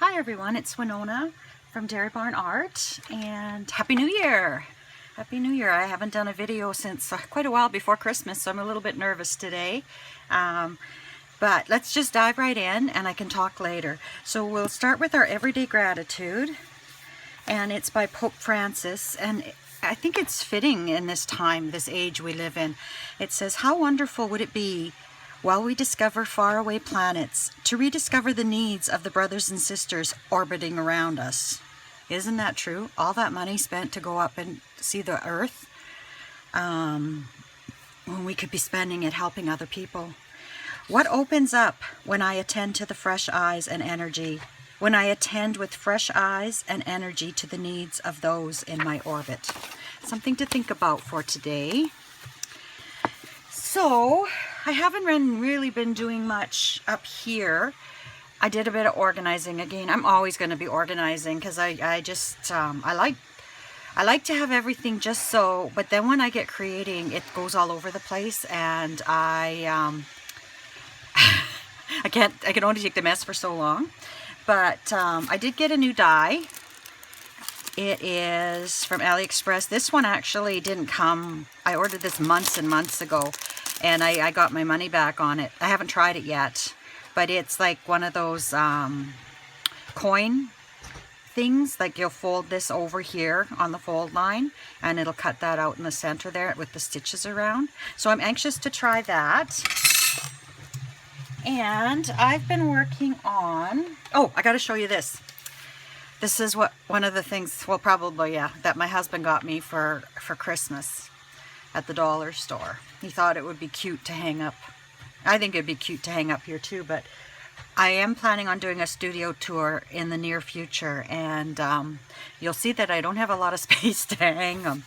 Hi everyone, it's Winona from Dairy Barn Art, and Happy New Year! Happy New Year! I haven't done a video since quite a while before Christmas, so I'm a little bit nervous today. But let's just dive right in and I can talk later. So we'll start with our everyday gratitude, and it's by Pope Francis, and I think it's fitting in this time, this age we live in. It says, "How wonderful would it be while we discover faraway planets, to rediscover the needs of the brothers and sisters orbiting around us." Isn't that true? All that money spent to go up and see the Earth, when we could be spending it helping other people. What opens up when I attend to the fresh eyes and energy, when I attend with fresh eyes and energy to the needs of those in my orbit? Something to think about for today. So, I haven't really been doing much up here. I did a bit of organizing again. I'm always going to be organizing because I like to have everything just so, but then when I get creating, it goes all over the place, and I can only take the mess for so long. But I did get a new die. It is from AliExpress. This one actually didn't come. I ordered this months and months ago, and I got my money back on it. I haven't tried it yet, but it's like one of those coin things. Like you'll fold this over here on the fold line, and it'll cut that out in the center there with the stitches around. So I'm anxious to try that. And I've been working on, oh, I got to show you this. This is one of the things, well, probably, yeah, that my husband got me for Christmas at the dollar store. He thought it would be cute to hang up. I think it'd be cute to hang up here too, but I am planning on doing a studio tour in the near future, and you'll see that I don't have a lot of space to hang them,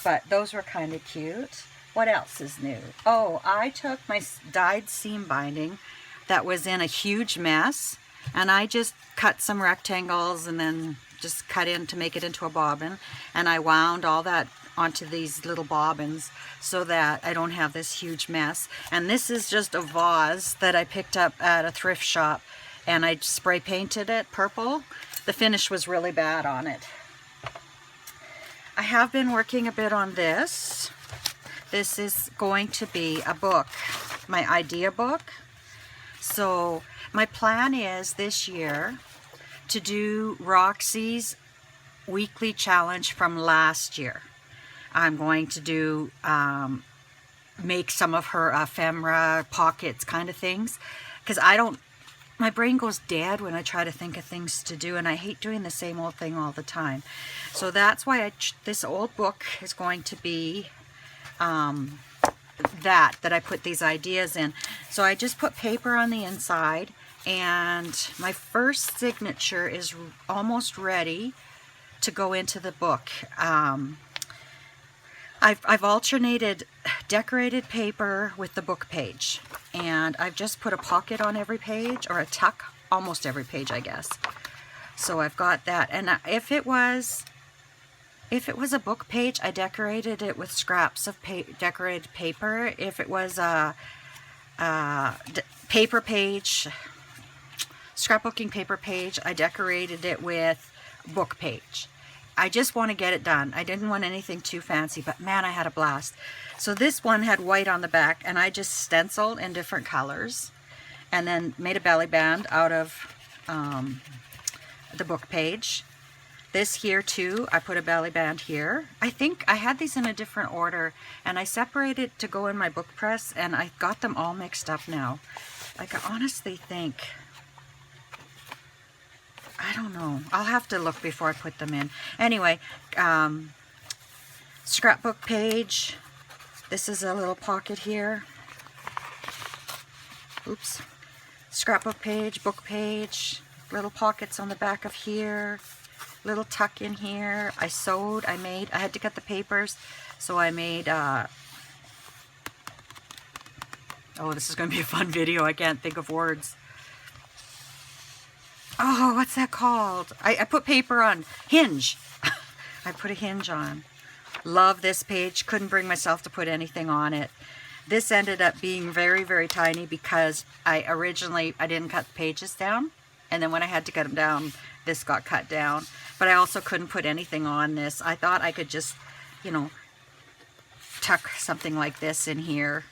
but those were kind of cute. What else is new? Oh, I took my dyed seam binding that was in a huge mess, and I just cut some rectangles and then just cut in to make it into a bobbin, and I wound all that onto these little bobbins so that I don't have this huge mess. And this is just a vase that I picked up at a thrift shop, and I spray painted it purple. The finish was really bad on it. I have been working a bit on this. This is going to be a book, my idea book. So my plan is this year to do Roxy's weekly challenge from last year. I'm going to do, make some of her ephemera pockets kind of things, because my brain goes dead when I try to think of things to do, and I hate doing the same old thing all the time. So that's why this old book is going to be that I put these ideas in. So I just put paper on the inside, and my first signature is almost ready to go into the book. I've alternated decorated paper with the book page, and I've just put a pocket on every page, or a tuck, almost every page, I guess. So I've got that, and if it was a book page, I decorated it with scraps of decorated paper. If it was a paper page, scrapbooking paper page, I decorated it with book page. I just want to get it done. I didn't want anything too fancy, but man, I had a blast. So this one had white on the back, and I just stenciled in different colors and then made a belly band out of the book page. This here too, I put a belly band here. I think I had these in a different order, and I separated to go in my book press, and I got them all mixed up now. Like, I honestly think, I don't know. I'll have to look before I put them in. Anyway, scrapbook page. This is a little pocket here. Oops. Scrapbook page, book page, little pockets on the back of here. Little tuck in here. I sewed, I had to cut the papers, so I made, oh, this is going to be a fun video. I can't think of words. Oh, what's that called? I put paper on. Hinge. I put a hinge on. Love this page. Couldn't bring myself to put anything on it. This ended up being very, very tiny because I didn't cut the pages down. And then when I had to cut them down, this got cut down. But I also couldn't put anything on this. I thought I could just, you know, tuck something like this in here,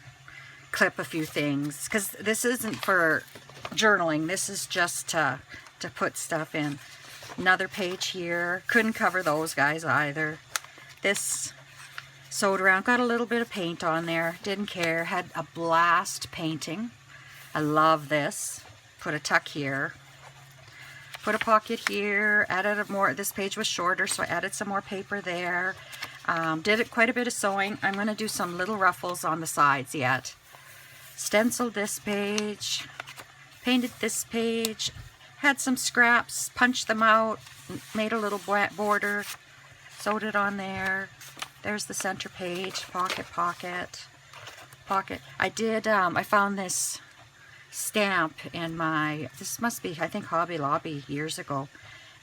clip a few things, because this isn't for journaling. This is just to put stuff in. Another page here. Couldn't cover those guys either. This sewed around, got a little bit of paint on there, didn't care, had a blast painting. I love this. Put a tuck here, put a pocket here, added a more, this page was shorter, so I added some more paper there. Did it quite a bit of sewing. I'm going to do some little ruffles on the sides yet. Stenciled this page, painted this page, had some scraps, punched them out, made a little border, sewed it on there. There's the center page, pocket, pocket, pocket. I did, I found this stamp in my, this must be, I think, Hobby Lobby years ago,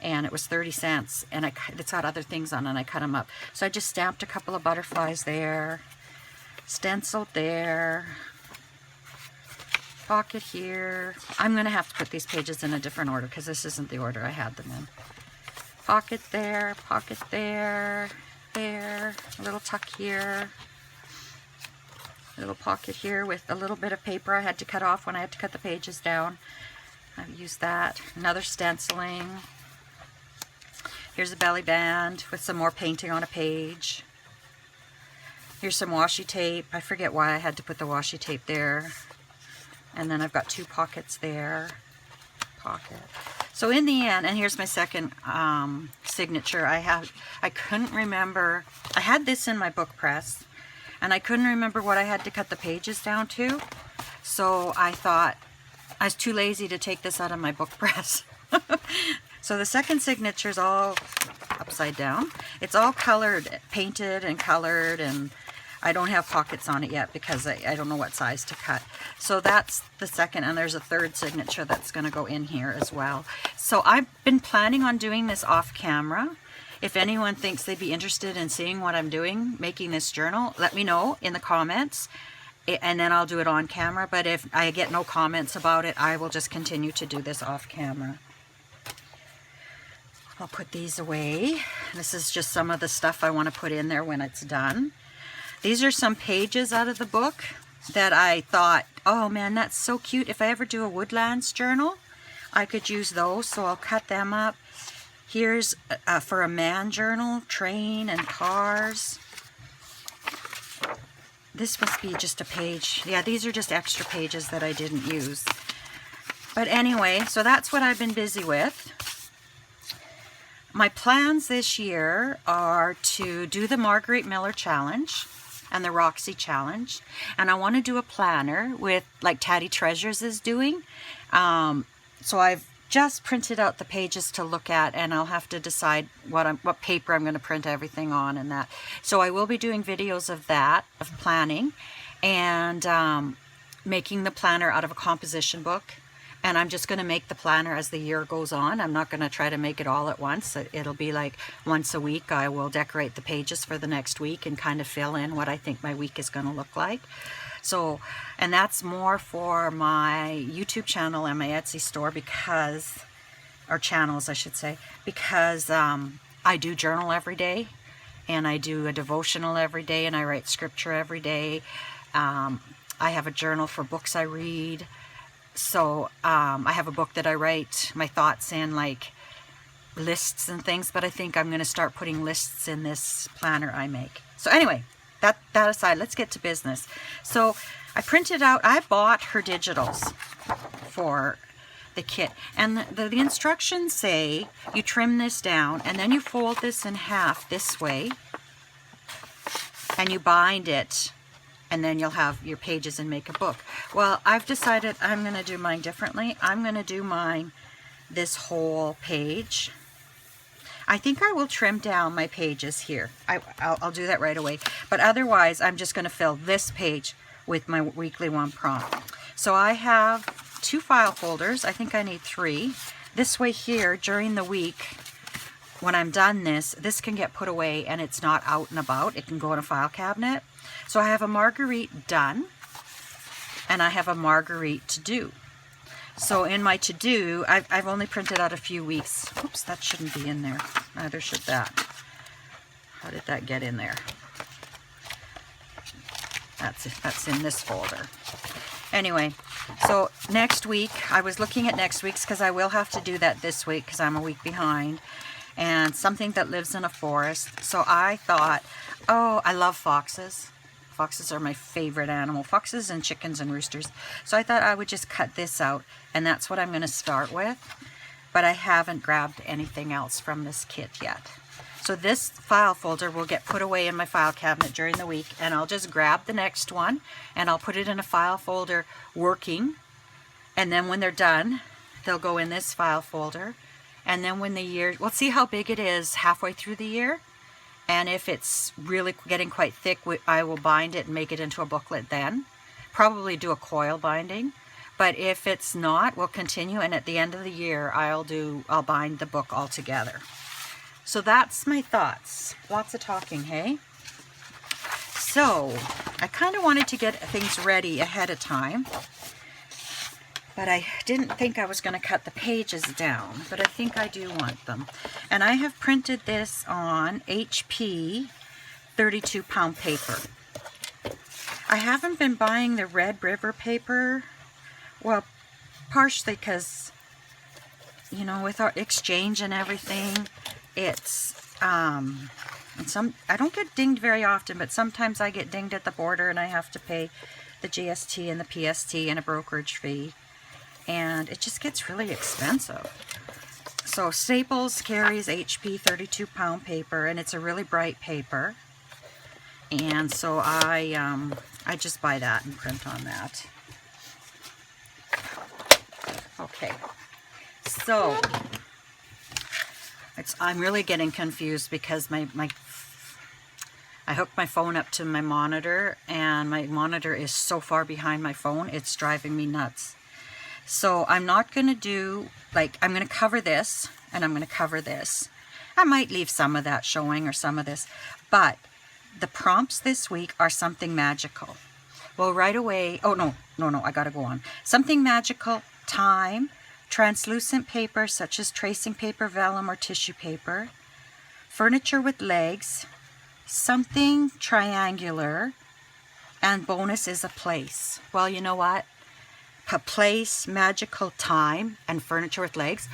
and it was 30 cents, and it's got other things on it, and I cut them up. So I just stamped a couple of butterflies there, stenciled there, pocket here. I'm going to have to put these pages in a different order because this isn't the order I had them in. Pocket there, there, a little tuck here, a little pocket here with a little bit of paper I had to cut off when I had to cut the pages down. I used that. Another stenciling. Here's a belly band with some more painting on a page. Here's some washi tape. I forget why I had to put the washi tape there. And then I've got two pockets there. Pocket. So in the end, and here's my second signature. I couldn't remember. I had this in my book press, and I couldn't remember what I had to cut the pages down to. So I thought I was too lazy to take this out of my book press. So the second signature is all upside down. It's all colored, painted and colored, and I don't have pockets on it yet because I don't know what size to cut. So that's the second, and there's a third signature that's going to go in here as well. So I've been planning on doing this off camera. If anyone thinks they'd be interested in seeing what I'm doing, making this journal, let me know in the comments, and then I'll do it on camera. But if I get no comments about it, I will just continue to do this off camera. I'll put these away. This is just some of the stuff I want to put in there when it's done. These are some pages out of the book that I thought, oh man, that's so cute. If I ever do a Woodlands journal, I could use those, so I'll cut them up. Here's for a man journal, train and cars. This must be just a page. Yeah, these are just extra pages that I didn't use. But anyway, so that's what I've been busy with. My plans this year are to do the Margarete Miller challenge and the Roxy challenge, and I want to do a planner with like Tatty Treasures is doing. So I've just printed out the pages to look at, and I'll have to decide what paper I'm going to print everything on and that. So I will be doing videos of that, of planning, and making the planner out of a composition book. And I'm just going to make the planner as the year goes on. I'm not going to try to make it all at once. It'll be like once a week I will decorate the pages for the next week and kind of fill in what I think my week is going to look like. So, and that's more for my YouTube channel and my Etsy store because, or channels I should say, because I do journal every day, and I do a devotional every day, and I write scripture every day. I have a journal for books I read. So I have a book that I write my thoughts in, like lists and things, but I think I'm going to start putting lists in this planner I make. So anyway, that aside, let's get to business. So I printed out, I bought her digitals for the kit, and the instructions say you trim this down and then you fold this in half this way and you bind it, and then you'll have your pages and make a book. Well, I've decided I'm going to do mine differently. I'm going to do mine this whole page. I think I will trim down my pages here. I'll do that right away. But otherwise, I'm just going to fill this page with my weekly one prompt. So I have 2 file folders. I think I need 3. This way here, during the week, when I'm done this can get put away and it's not out and about. It can go in a file cabinet. So I have a Margarete done, and I have a Margarete to do. So in my to-do, I've only printed out a few weeks. Oops, that shouldn't be in there. Neither should that. How did that get in there? That's in this folder. Anyway, so next week, I was looking at next week's because I will have to do that this week because I'm a week behind. And something that lives in a forest. So I thought, oh, I love foxes. Foxes are my favorite animal. Foxes and chickens and roosters. So I thought I would just cut this out, and that's what I'm going to start with. But I haven't grabbed anything else from this kit yet. So this file folder will get put away in my file cabinet during the week, and I'll just grab the next one, and I'll put it in a file folder working. And then when they're done, they'll go in this file folder. And then when the year, we'll see how big it is halfway through the year. And if it's really getting quite thick, I will bind it and make it into a booklet then. Probably do a coil binding. But if it's not, we'll continue. And at the end of the year, I'll bind the book all together. So that's my thoughts. Lots of talking, hey? So I kind of wanted to get things ready ahead of time. But I didn't think I was going to cut the pages down, but I think I do want them. And I have printed this on HP 32-pound paper. I haven't been buying the Red River paper, well, partially because, you know, with our exchange and everything, it's, and I don't get dinged very often, but sometimes I get dinged at the border and I have to pay the GST and the PST and a brokerage fee. And it just gets really expensive. So Staples carries HP 32-pound paper, and it's a really bright paper. And so I just buy that and print on that. Okay, so I'm really getting confused because I hooked my phone up to my monitor, and my monitor is so far behind my phone, it's driving me nuts. So I'm not going to do, like, I'm going to cover this, and I'm going to cover this. I might leave some of that showing or some of this, but the prompts this week are something magical. Well, right away, oh, no, I got to go on. Something magical, time, translucent paper such as tracing paper, vellum, or tissue paper, furniture with legs, something triangular, and bonus is a place. Well, you know what? A place, magical, time, and furniture with legs.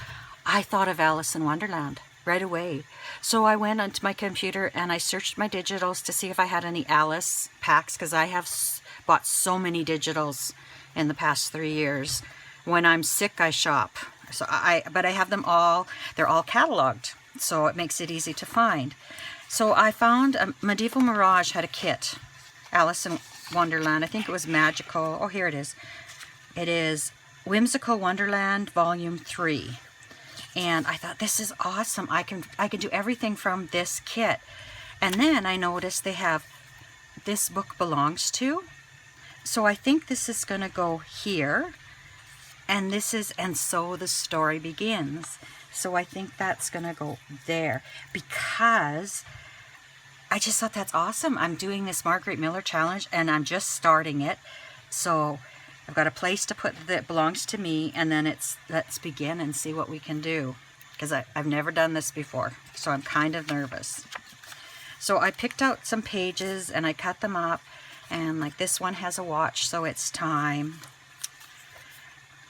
I thought of Alice in Wonderland right away. So I went onto my computer and I searched my digitals to see if I had any Alice packs, because I have bought so many digitals in the past 3 years. When I'm sick, I shop. So but I have them all, they're all cataloged, so it makes it easy to find. So I found Medieval Mirage had a kit. Alice in Wonderland, I think it was Magical. Oh, here it is. It is Whimsical Wonderland Volume 3. And I thought, this is awesome. I can do everything from this kit. And then I noticed they have This Book Belongs To. So I think this is going to go here. And this is And So the Story Begins. So I think that's going to go there. Because I just thought that's awesome. I'm doing this Margarete Miller challenge and I'm just starting it. So I've got a place to put that belongs to me, and then let's begin and see what we can do, because I've never done this before, so I'm kind of nervous. So I picked out some pages and I cut them up, and like this one has a watch, so it's time.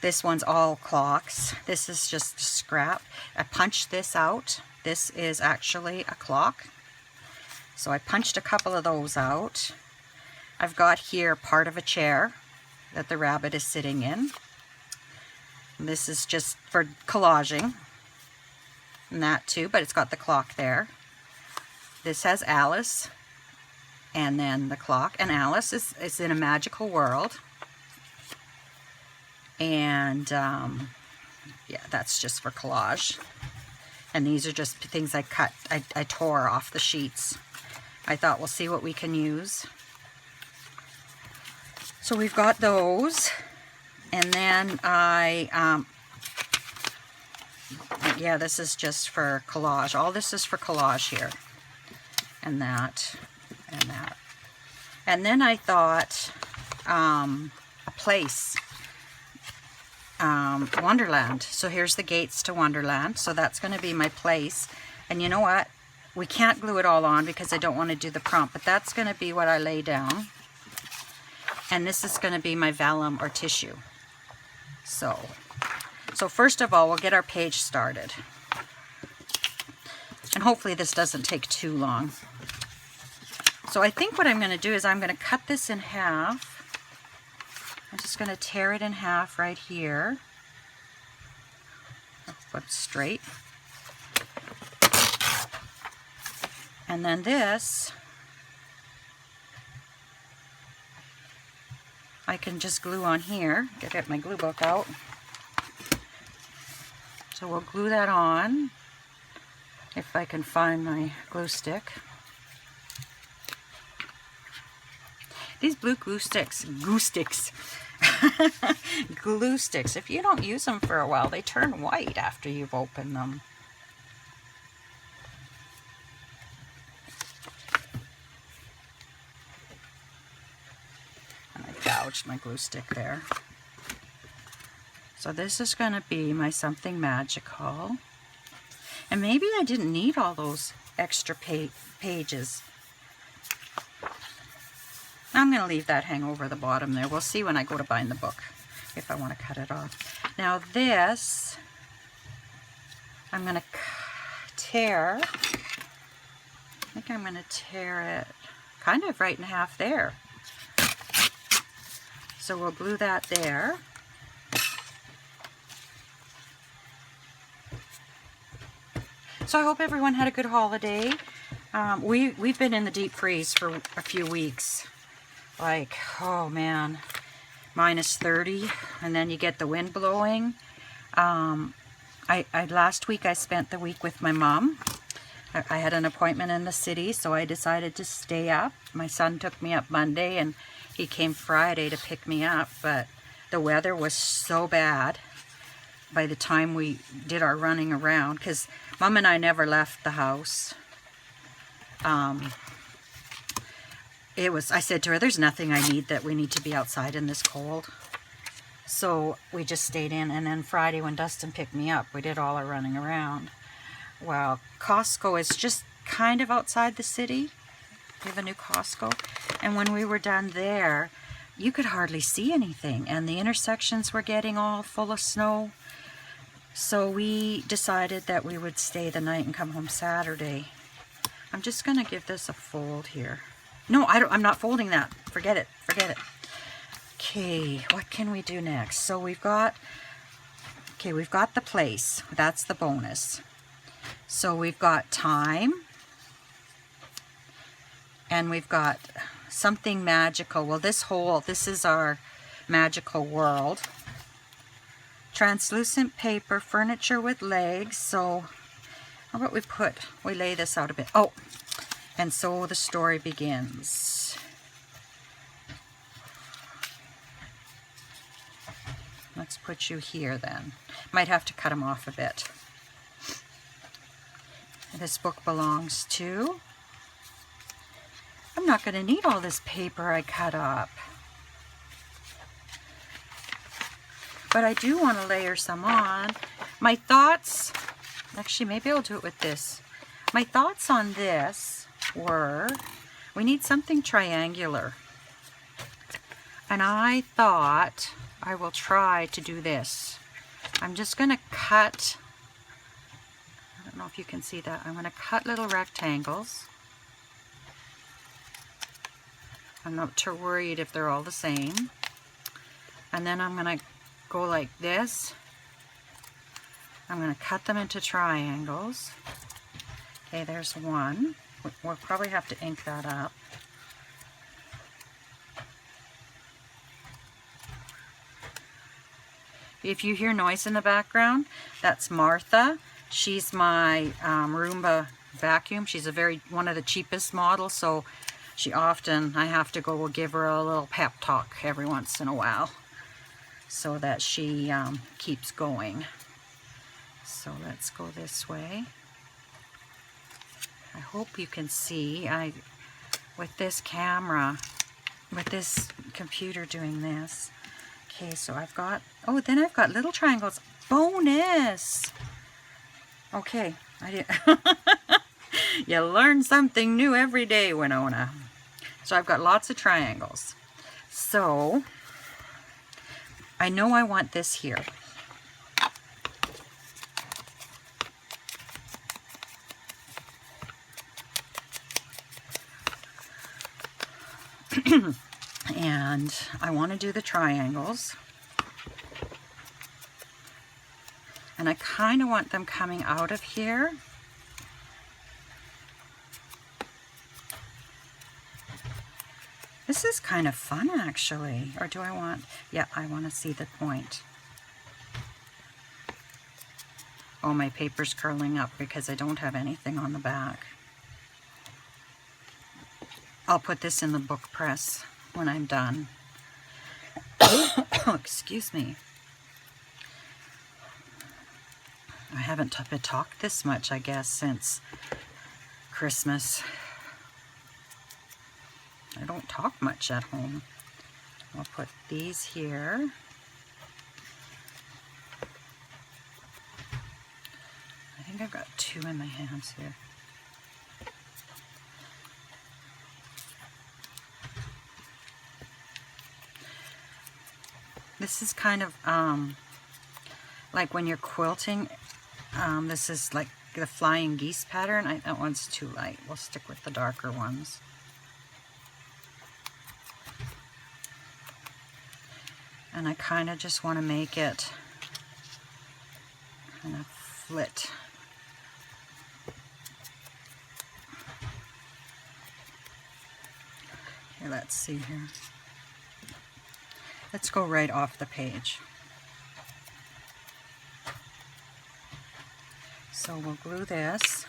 This one's all clocks. This is just scrap. I punched this out. This is actually a clock. So I punched a couple of those out. I've got here part of a chair that the rabbit is sitting in. This is just for collaging, and that too, but it's got the clock there. This has Alice, and then the clock, and Alice is in a magical world. And yeah, that's just for collage. And these are just things I cut, I tore off the sheets. I thought we'll see what we can use. So we've got those, and then yeah, this is just for collage. All this is for collage here, and that, and that. And then I thought a place. Wonderland. So here's the gates to Wonderland. So that's going to be my place. And you know what? We can't glue it all on because I don't want to do the prompt, but that's going to be what I lay down. And this is going to be my vellum or tissue. So first of all, we'll get our page started. And hopefully this doesn't take too long. So I think what I'm going to do is I'm going to cut this in half. I'm just going to tear it in half right here. Put it straight. And then this, I can just glue on here. Get my glue book out. So we'll glue that on, if I can find my glue stick. These blue glue sticks, glue sticks, if you don't use them for a while, they turn white after you've opened them. And I gouged my glue stick there. So this is going to be my something magical. And maybe I didn't need all those extra pages. I'm going to leave that hang over the bottom there. We'll see when I go to bind the book if I want to cut it off. Now this, I'm going to tear. I think I'm going to tear it kind of right in half there. So we'll glue that there. So I hope everyone had a good holiday. We've been in the deep freeze for a few weeks. Like, oh man, minus 30, and then you get the wind blowing. Last week I spent the week with my mom. I had an appointment in the city, so I decided to stay up. My son took me up Monday, and he came Friday to pick me up, but the weather was so bad by the time we did our running around, because Mom and I never left the house. I said to her, there's nothing I need that we need to be outside in this cold. So we just stayed in, and then Friday when Dustin picked me up, we did all our running around. Well, Costco is just kind of outside the city. We have a new Costco. And when we were done there, you could hardly see anything, and the intersections were getting all full of snow. So we decided that we would stay the night and come home Saturday. I'm just going to give this a fold here. No, I'm not folding that. Forget it. Okay, what can we do next? So we've got the place. That's the bonus. So we've got time. And we've got something magical. Well, this is our magical world. Translucent paper, furniture with legs. So how about we lay this out a bit. Oh, and so the story begins. Let's put you here then. Might have to cut them off a bit. This book belongs to... I'm not going to need all this paper I cut up. But I do want to layer some on. My thoughts... Actually, maybe I'll do it with this. My thoughts on this were, we need something triangular. And I thought I will try to do this. I'm just going to cut, I don't know if you can see that, I'm going to cut little rectangles. I'm not too worried if they're all the same. And then I'm going to go like this. I'm going to cut them into triangles. Okay, there's one. We'll probably have to ink that up. If you hear noise in the background, that's Martha. She's my Roomba vacuum. She's one of the cheapest models, so I have to go give her a little pep talk every once in a while so that she keeps going. So let's go this way. I hope you can see, with this camera, with this computer doing this. Okay, so I've got, oh, then I've got little triangles. Bonus! Okay, I did. You learn something new every day, Winona. So I've got lots of triangles. So I know I want this here. And I want to do the triangles. And I kind of want them coming out of here. This is kind of fun, actually. Or do I want... Yeah, I want to see the point. Oh, my paper's curling up because I don't have anything on the back. I'll put this in the book press when I'm done. Excuse me. I haven't talked this much, I guess, since Christmas. I don't talk much at home. I'll put these here. I think I've got 2 in my hands here. This is kind of like when you're quilting. This is like the flying geese pattern. That one's too light. We'll stick with the darker ones. And I kind of just want to make it kind of flit. Here, let's see here. Let's go right off the page. So we'll glue this.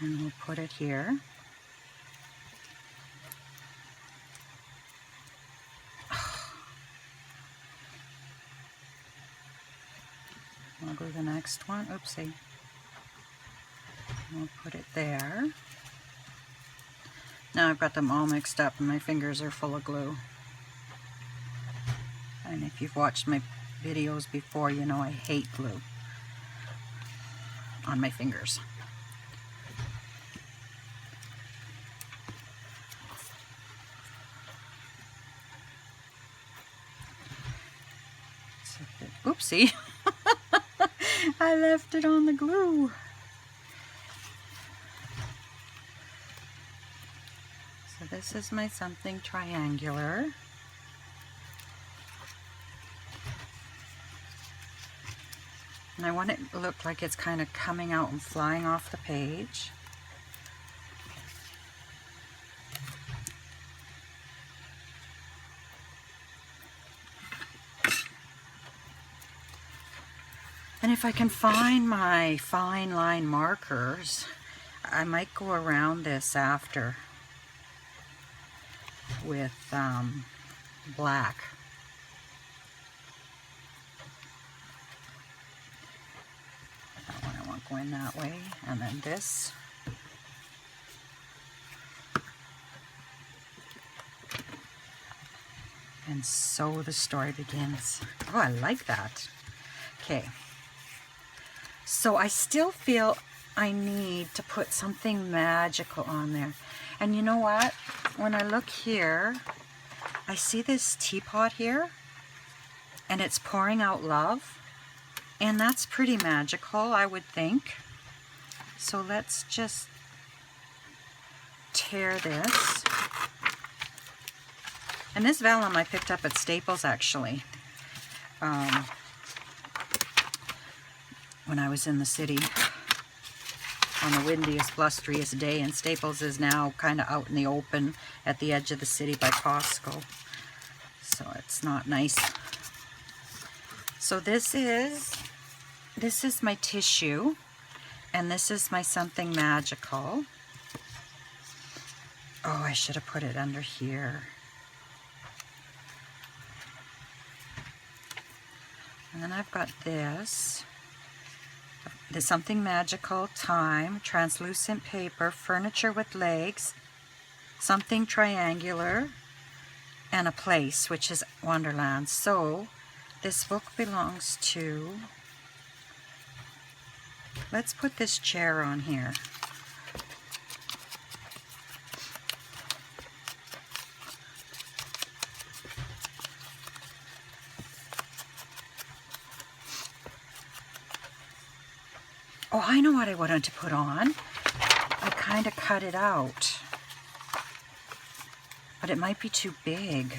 And we'll put it here. We'll glue the next one. Oopsie. We'll put it there. Now I've got them all mixed up and my fingers are full of glue. And if you've watched my videos before, you know I hate glue on my fingers. Oopsie. I left it on the glue. So this is my something triangular. And I want it to look like it's kind of coming out and flying off the page. And if I can find my fine line markers, I might go around this after with black. That one I want going that way, and then this. And so the story begins. Oh, I like that. Okay. So I still feel I need to put something magical on there. And you know what? When I look here, I see this teapot here, and it's pouring out love. And that's pretty magical, I would think. So let's just tear this. And this vellum I picked up at Staples, actually. When I was in the city on the windiest, blusteriest day, and Staples is now kind of out in the open at the edge of the city by Costco. So it's not nice. So this is my tissue, and this is my something magical. Oh, I should have put it under here. And then I've got this. There's something magical, time, translucent paper, furniture with legs, something triangular, and a place, which is Wonderland. So this book belongs to, let's put this chair on here. Oh, I know what I wanted to put on. I kind of cut it out, but it might be too big.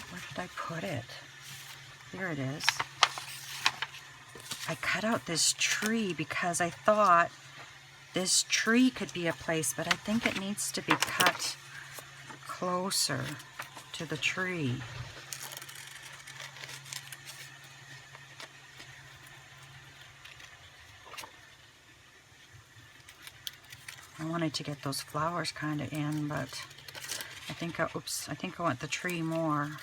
Where did I put it? Here it is. I cut out this tree because I thought this tree could be a place, but I think it needs to be cut closer to the tree. I wanted to get those flowers kind of in, but I think I want the tree more.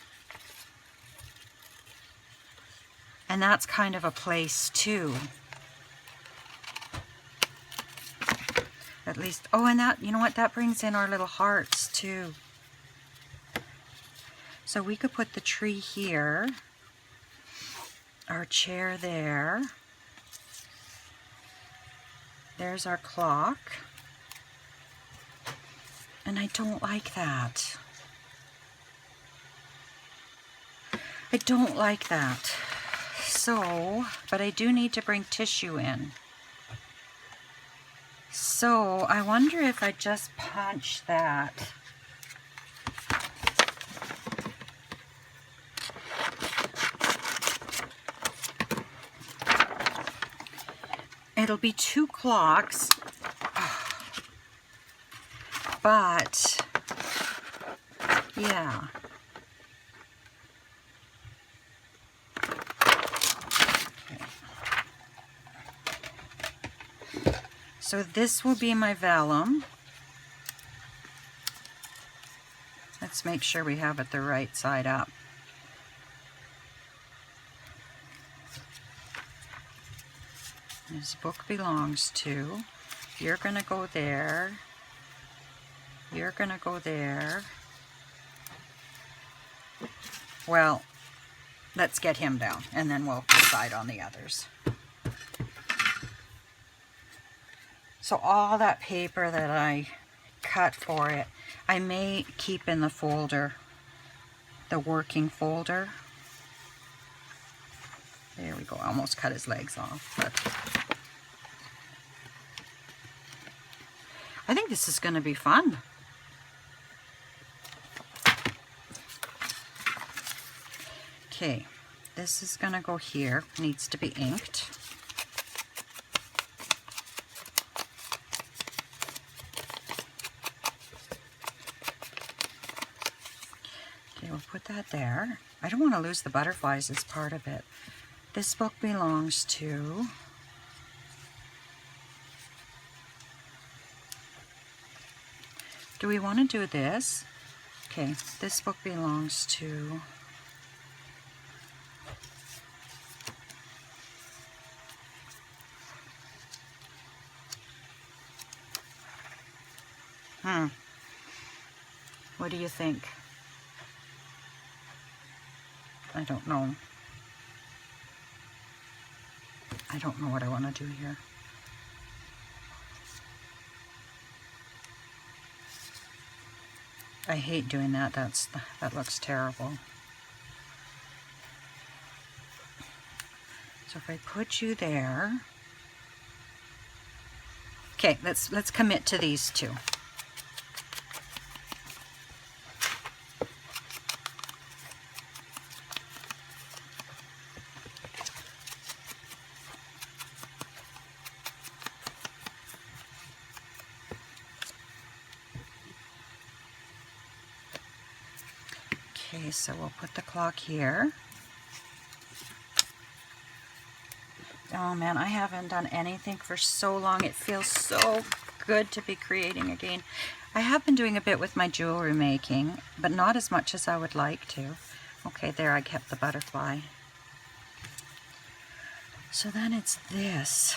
And that's kind of a place too. At least, oh, and that, you know what, that brings in our little hearts too. So we could put the tree here, our chair there. There's our clock. And I don't like that. I don't like that. So, but I do need to bring tissue in. So, I wonder if I just punch that. It'll be 2 clocks. But, yeah. Okay. So this will be my vellum. Let's make sure we have it the right side up. This book belongs to, you're going to go there. You're going to go there. Well, let's get him down, and then we'll decide on the others. So all that paper that I cut for it, I may keep in the folder, the working folder. There we go. I almost cut his legs off, but I think this is going to be fun. Okay, this is going to go here. Needs to be inked. Okay, we'll put that there. I don't want to lose the butterflies as part of it. This book belongs to... Do we want to do this? Okay, this book belongs to... What do you think? I don't know. I don't know what I want to do here. I hate doing that. That looks terrible. So if I put you there. Okay, let's commit to these two. Okay, so we'll put the clock here. Oh man, I haven't done anything for so long. It feels so good to be creating again. I have been doing a bit with my jewelry making, but not as much as I would like to. Okay, there I kept the butterfly. So then it's this.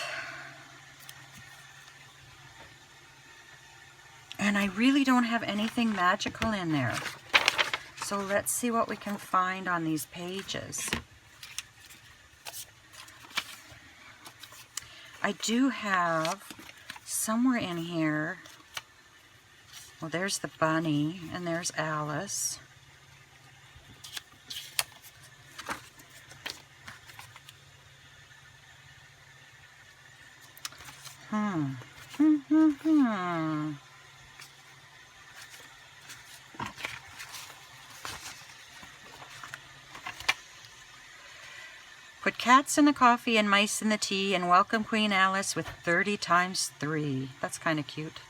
And I really don't have anything magical in there. So let's see what we can find on these pages. I do have somewhere in here, well, there's the bunny and there's Alice. Put cats in the coffee and mice in the tea and welcome Queen Alice with 30 times 3. That's kind of cute.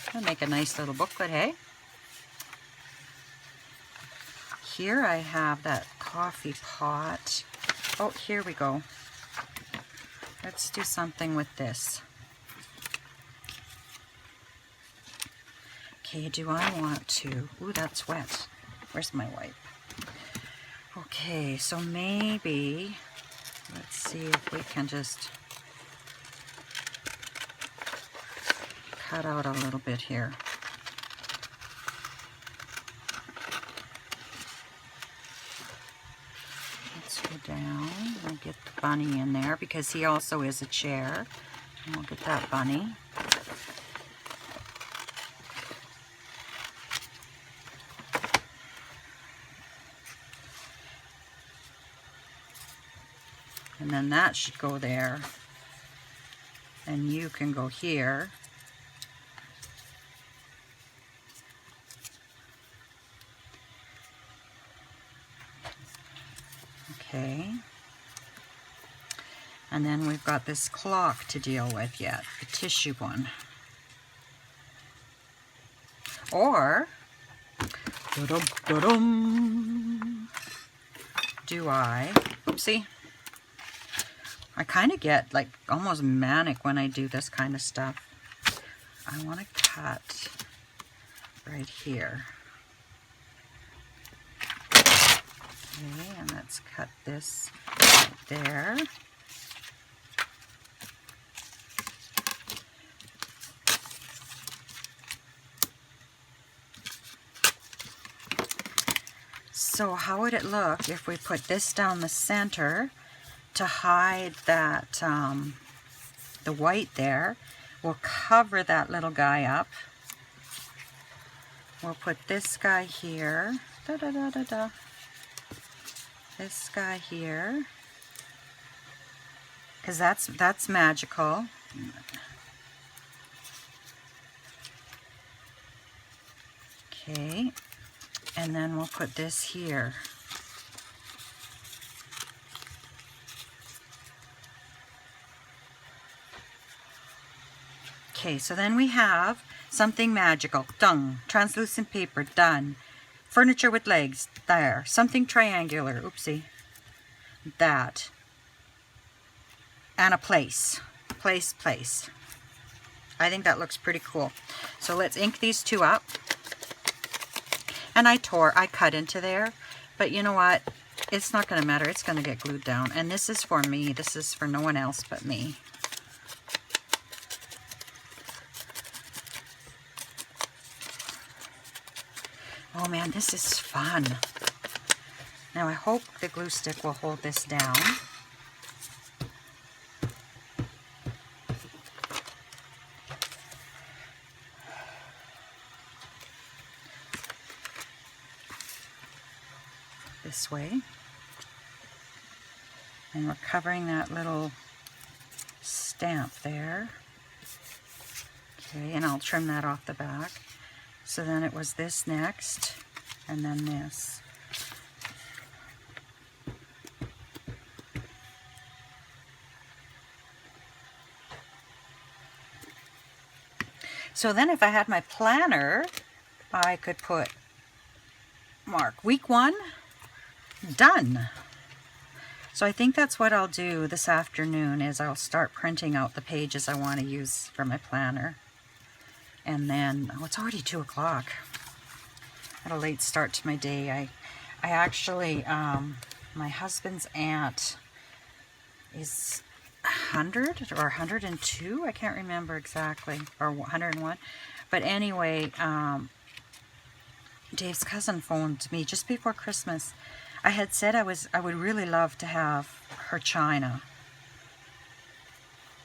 That'll make a nice little booklet, hey? Here I have that coffee pot. Oh, here we go. Let's do something with this. Okay, do I want to? Ooh, that's wet. Where's my wipe? Okay, so maybe, let's see if we can just cut out a little bit here. Let's go down and get the bunny in there because he also is a chair. And we'll get that bunny. And then that should go there. And you can go here. Okay. And then we've got this clock to deal with yet, the tissue one. Or, do I, oopsie, I kind of get like almost manic when I do this kind of stuff. I want to cut right here. Okay, and let's cut this right there. So how would it look if we put this down the center to hide that, the white there? We'll cover that little guy up. We'll put this guy here. This guy here. Because that's magical. Okay. And then we'll put this here. Okay, so then we have something magical. Done. Translucent paper. Done. Furniture with legs. There. Something triangular. Oopsie. That. And a place. Place. I think that looks pretty cool. So let's ink these two up. And I cut into there. But you know what? It's not going to matter. It's going to get glued down. And this is for me. This is for no one else but me. Oh man, this is fun. Now I hope the glue stick will hold this down. This way. And we're covering that little stamp there. Okay, and I'll trim that off the back. So then it was this next, and then this. So then if I had my planner, I could put mark week 1, done. So I think that's what I'll do this afternoon is I'll start printing out the pages I want to use for my planner. And then, oh, it's already 2 o'clock. Had a late start to my day. I actually, my husband's aunt is 100 or 102. I can't remember exactly, or 101. But anyway, Dave's cousin phoned me just before Christmas. I had said I would really love to have her china.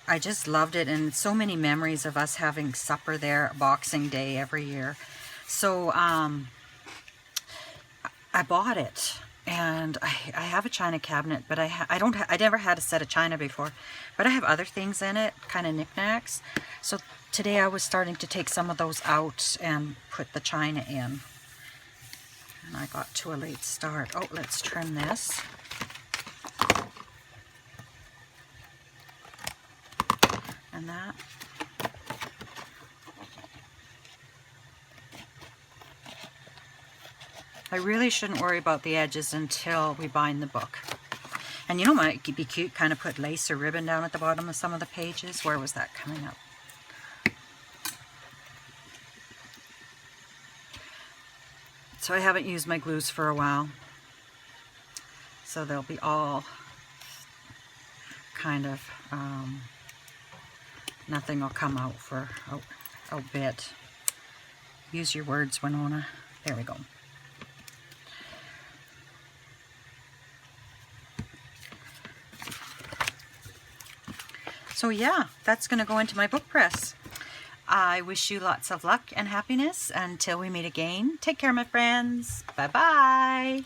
I just loved it, and so many memories of us having supper there Boxing Day every year. So I bought it, and I have a china cabinet, but I never had a set of china before, but I have other things in it, kind of knickknacks. So today I was starting to take some of those out and put the china in, and I got to a late start. Oh, let's trim this. And that. I really shouldn't worry about the edges until we bind the book. And you know, might be cute, kind of put lace or ribbon down at the bottom of some of the pages. Where was that coming up? So I haven't used my glues for a while. So they'll be all kind of, nothing will come out for a bit. Use your words, Winona. There we go. So yeah, that's going to go into my book press. I wish you lots of luck and happiness until we meet again. Take care, my friends. Bye-bye.